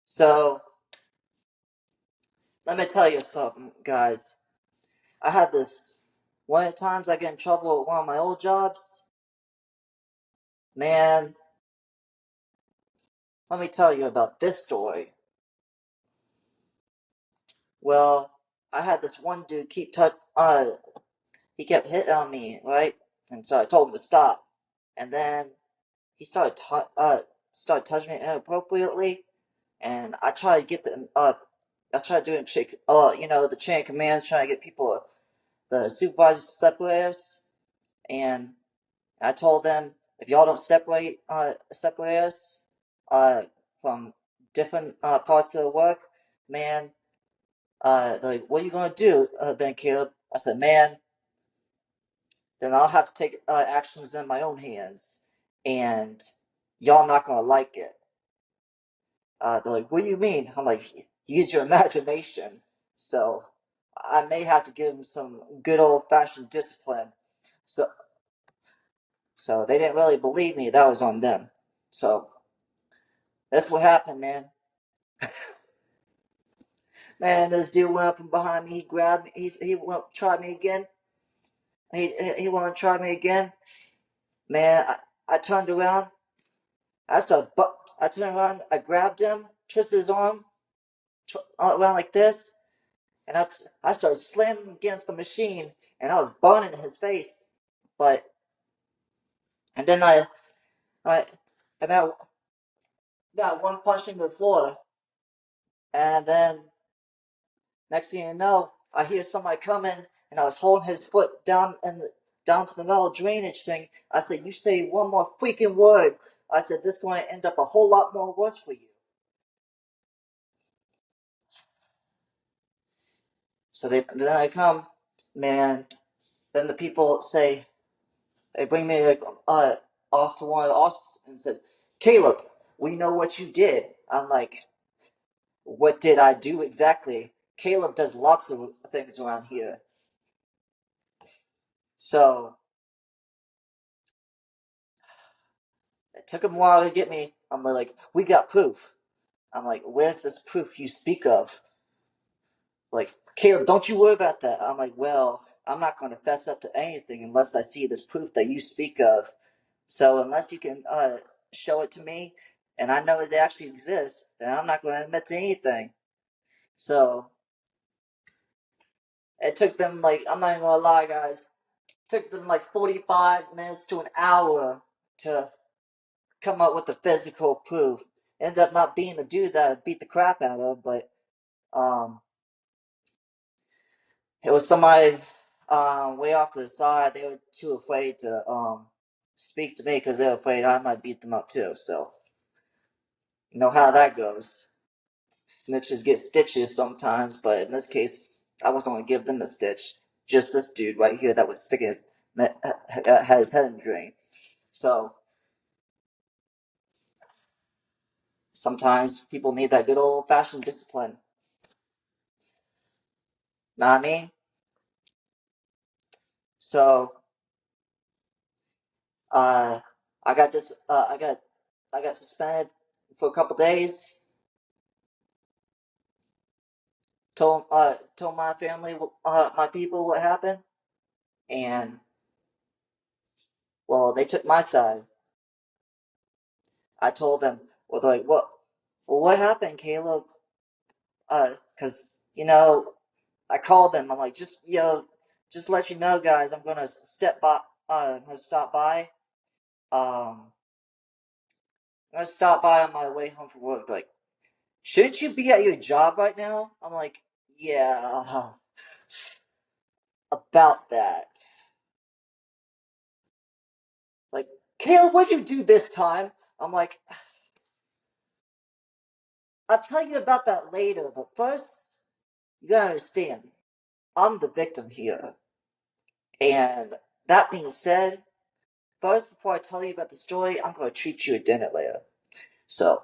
So, let me tell you something, guys. I had this one of the times I get in trouble at one of my old jobs. Man, let me tell you about this story. Well, I had this one dude he kept hitting on me, right? And so I told him to stop. And then he started touching me inappropriately, and I tried to get them I tried doing the chain of commands, trying to get people, the supervisors to separate us. And I told them, if y'all don't separate us uh, from different parts of the work, man, they're like, what are you gonna do then, Caleb? I said, man, then I'll have to take actions in my own hands, and y'all not gonna like it. They're like, what do you mean? I'm like, use your imagination. So I may have to give them some good old fashioned discipline. So so they didn't really believe me. That was on them. So that's what happened, man. Man, this dude went up from behind me. He grabbed me. He won't try me again. He won't try me again. Man, I turned around. I turned around. I grabbed him, twisted his arm around like this, and I started slamming against the machine, and I was burning his face. But and then I and that one punch into the floor, and then next thing you know, I hear somebody coming, and I was holding his foot down to the metal drainage thing. I said, "You say one more freaking word." I said, "This is going to end up a whole lot more worse for you." So then I come, man. Then the people say they bring me off to one of the offices and said, "Caleb, we know what you did." I'm like, "What did I do exactly?" Caleb does lots of things around here. So it took him a while to get me. I'm like, "We got proof." I'm like, "Where's this proof you speak of?" Like, "Caleb, don't you worry about that." I'm like, "Well, I'm not going to fess up to anything unless I see this proof that you speak of. So unless you can show it to me, and I know it actually exists, then I'm not going to admit to anything." So it took them, like, I'm not even going to lie, guys. It took them like 45 minutes to an hour to come up with the physical proof. Ended up not being the dude that I beat the crap out of, but um, it was somebody way off to the side. They were too afraid to speak to me because they were afraid I might beat them up too. So you know how that goes. Snitches get stitches sometimes, but in this case, I wasn't going to give them a stitch. Just this dude right here that was sticking had his head in the drain. So sometimes people need that good old fashioned discipline. Know what I mean? So uh, I got this. I got suspended for a couple days. Told my family, my people, what happened, and well, they took my side. I told them, well, they're like, what? Well, what happened, Caleb? Cause I called them. I'm like, just let you know, guys. I'm gonna step by. I'm gonna stop by. Um, I'm gonna stop by on my way home from work. They're like, shouldn't you be at your job right now? I'm like, yeah, about that. Like, Caleb, what'd you do this time? I'm like, I'll tell you about that later, but first, you gotta understand, I'm the victim here. And that being said, first, before I tell you about the story, I'm gonna treat you a dinner later. So,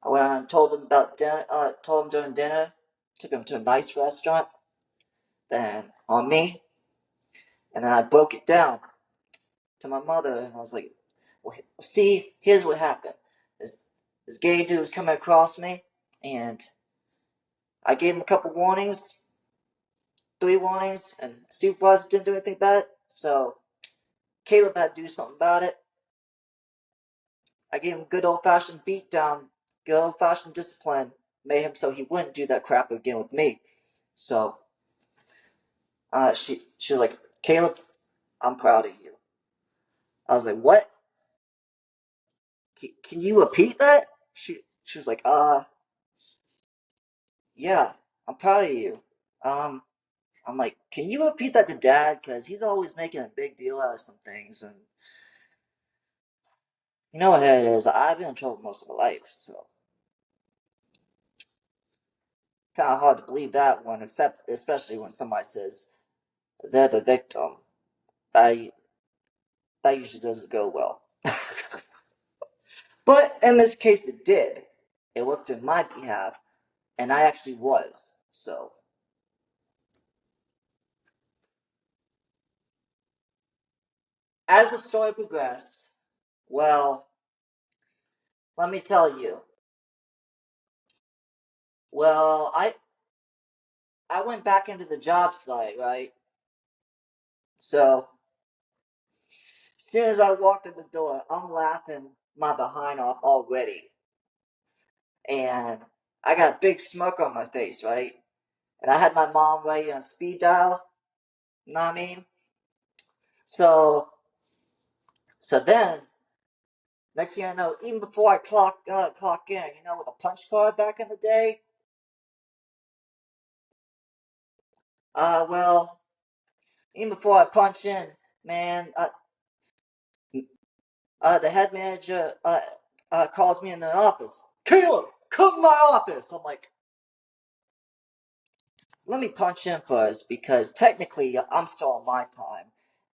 I went and told them about dinner, told them during dinner, took them to a nice restaurant, then on me, and then I broke it down to my mother, and I was like, well, see, here's what happened. This gay dude was coming across me, and I gave him a couple warnings, 3 warnings, and supervisor didn't do anything about it. So Caleb had to do something about it. I gave him good old fashioned beat down, good old fashioned discipline, made him so he wouldn't do that crap again with me. So she was like, Caleb, I'm proud of you. I was like, what? Can you repeat that? She was like, yeah, I'm proud of you. Um, I'm like, can you repeat that to Dad? Because he's always making a big deal out of some things, and you know how it is. I've been in trouble most of my life, so kind of hard to believe that one, except especially when somebody says they're the victim. I that usually doesn't go well. But in this case, it did. It worked in my behalf, and I actually was. So, as the story progressed, well, let me tell you. Well, I went back into the job site, right? So, as soon as I walked in the door, I'm laughing my behind off already. And I got a big smirk on my face, right? And I had my mom right on speed dial. You know what I mean? So, so then, next thing I know, even before I clock in, with a punch card back in the day, well, even before I punch in, man, the head manager calls me in the office. Caleb, come to my office. I'm like, let me punch in first because technically I'm still on my time,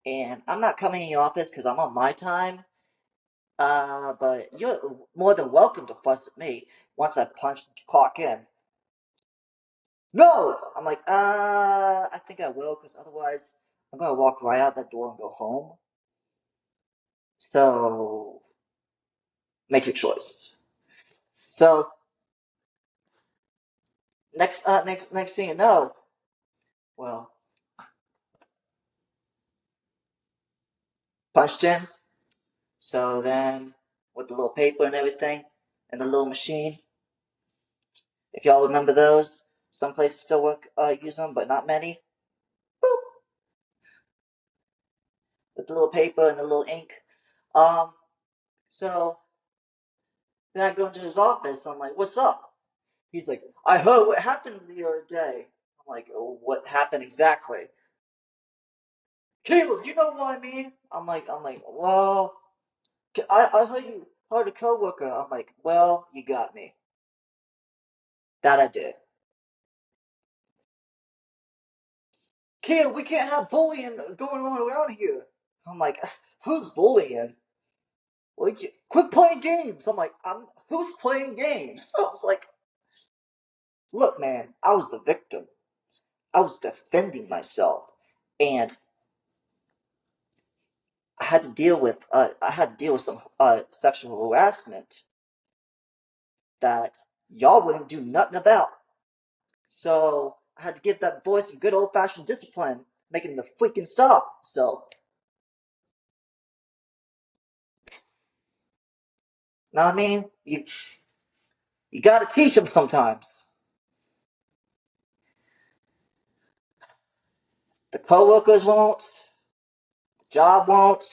and I'm not coming in your office because I'm on my time. But you're more than welcome to fuss at me once I punch clock in. No, I'm like, I think I will because otherwise I'm gonna walk right out that door and go home. So make your choice. So next thing you know, well, punched in. So then with the little paper and everything and the little machine, if y'all remember those, some places still use them, but not many. Boop, with the little paper and the little ink. Um, so then I go into his office. I'm like, "What's up?" He's like, "I heard what happened the other day." I'm like, oh, "What happened exactly?" Caleb, you know what I mean? I'm like, well, I heard you heard a coworker. I'm like, well, you got me. That I did. Caleb, we can't have bullying going on around here. I'm like, who's bullying? Like, quit playing games. I'm like, who's playing games? I was like, look, man, I was the victim. I was defending myself, and I had to deal with some sexual harassment that y'all wouldn't do nothing about. So I had to give that boy some good old fashioned discipline, making him a freaking stop. So, know what I mean? You gotta teach him sometimes. The coworkers won't, the job won't.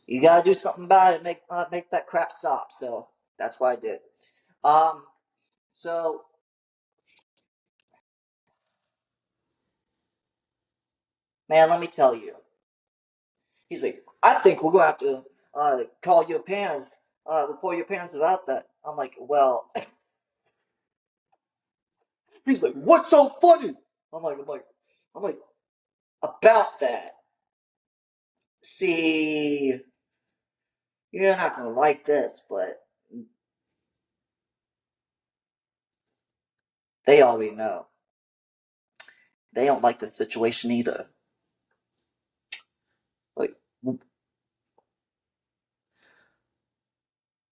You gotta do something about it. Make that crap stop. So that's what I did. Um. So man, let me tell you. He's like, I think we're gonna have to call your parents, report your parents about that. I'm like, well, he's like, what's so funny? I'm like, about that. See, you're not gonna like this, but they already know. They don't like the situation either. Like, what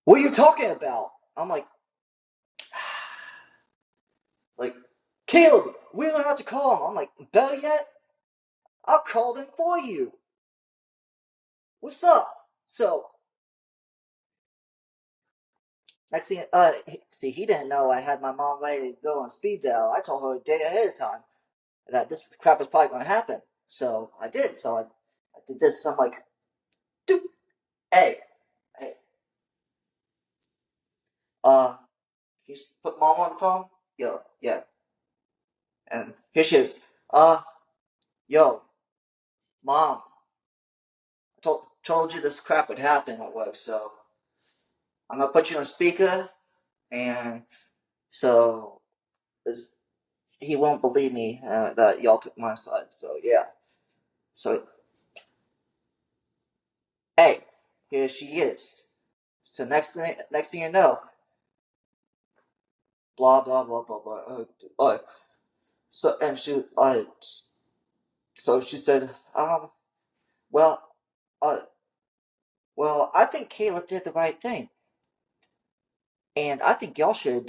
are you talking about? I'm like, like, Caleb, we don't have to call him. I'm like, better yet, I'll call them for you. What's up? So, next thing, see, he didn't know I had my mom ready to go on speed dial. I told her a day ahead of time that this crap was probably going to happen. So I did. So I did this. So I'm like, dude, hey, hey, can you put mom on the phone? Yo, yeah. And here she is. Yo, mom, I told you this crap would happen at work, so I'm gonna put you on speaker, and so he won't believe me that y'all took my side. So yeah. So hey, here she is. So next thing you know, blah blah blah blah blah. So and so she said, well, uh, well, I think Caleb did the right thing, and I think y'all should have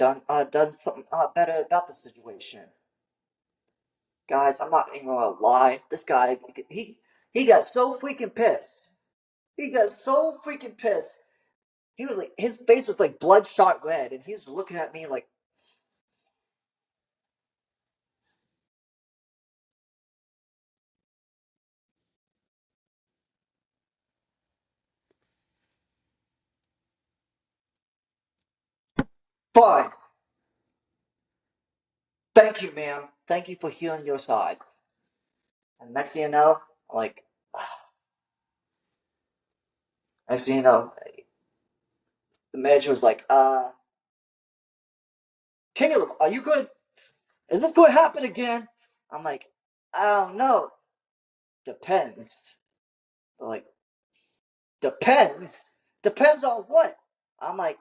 done something better about the situation. Guys, I'm not even gonna lie. This guy, he got so freaking pissed. He got so freaking pissed. He was like, his face was like bloodshot red, and he was looking at me like, fine. Thank you, ma'am. Thank you for healing your side. And next thing you know, like, next thing you know, the manager was like, Caleb, are you good? Is this going to happen again? I'm like, I don't know. Depends. They're like, depends? Depends on what? I'm like,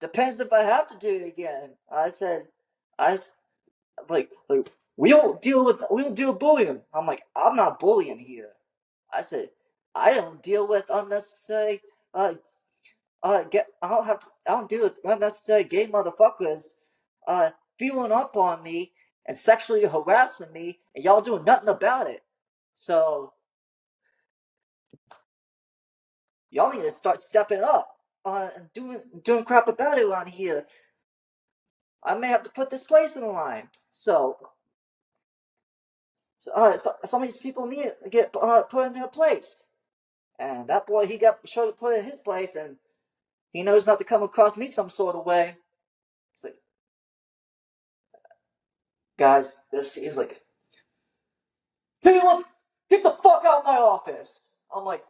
depends if I have to do it again. I said, I like we don't deal with bullying. I'm like, I'm not bullying here. I said, I don't deal with unnecessary I don't deal with unnecessary gay motherfuckers feeling up on me and sexually harassing me, and y'all doing nothing about it. So y'all need to start stepping up and doing crap about it around here. I may have to put this place in the line. So some of these people need to get put in their place. And that boy, he got sure to put in his place, and he knows not to come across me some sort of way. It's like, guys, this he's like, Caleb, get the fuck out of my office. I'm like,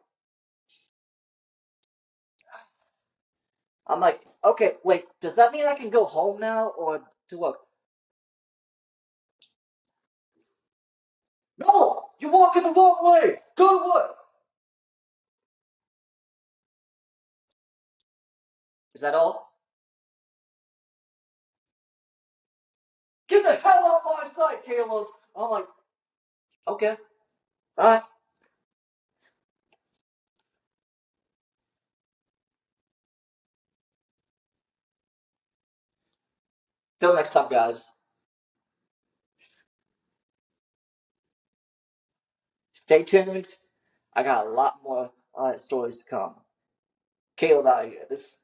okay, wait, does that mean I can go home now or to work? No, you're walking the wrong way. Go to work. Is that all? Get the hell out of my sight, Caleb. I'm like, okay, all right. Till next time, guys. Stay tuned. I got a lot more stories to come. Caleb out here. This